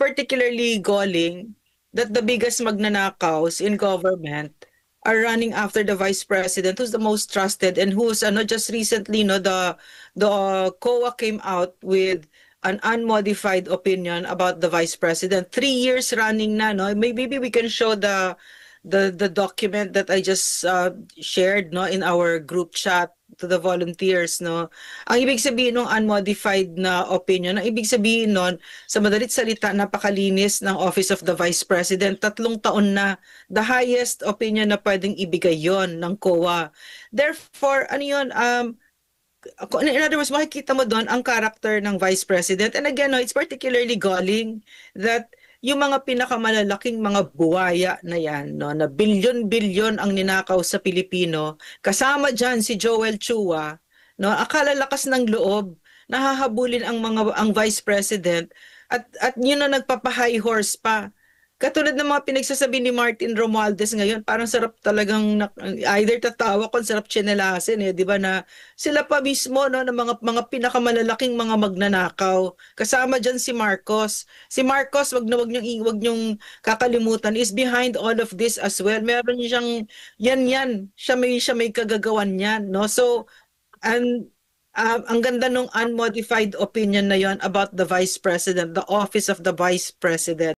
particularly galling that the biggest magnanakaws in government are running after the vice president, who's the most trusted, and who's just recently, the COA came out with an unmodified opinion about the vice president. 3 years running na, no? Maybe we can show the document that I just shared, no, in our group chat to the volunteers, no. Ang ibig sabihin ng unmodified na opinion, ang ibig sabihin nun, sa madalit salita, napakalinis ng Office of the Vice President. 3 taon na, the highest opinion na pwedeng ibigay yon ng COA. Therefore, ano yun, in other words, makikita mo doon ang character ng Vice President. And again, no, it's particularly galling that yung mga pinakamalalaking mga buwaya na yan, no, na bilyon-bilyon ang ninakaw sa Pilipino, kasama dyan si Joel Chua, no, akala lakas ng loob, nahahabulin ang Vice President at yun na nagpapa-high horse pa. Katulad ng mga pinagsasabi ni Martin Romualdez ngayon, parang sarap talagang either tatawa kung sarap tsinelasin, di ba, na sila pa mismo, no, ng mga pinakamalalaking mga magnanakaw. Kasama diyan si Marcos. Si Marcos, wag niyong kakalimutan, is behind all of this as well. Meron siyang yan siya may kagagawan niyan, no. So ang ganda nung unmodified opinion na yon about the Vice President, the Office of the Vice President.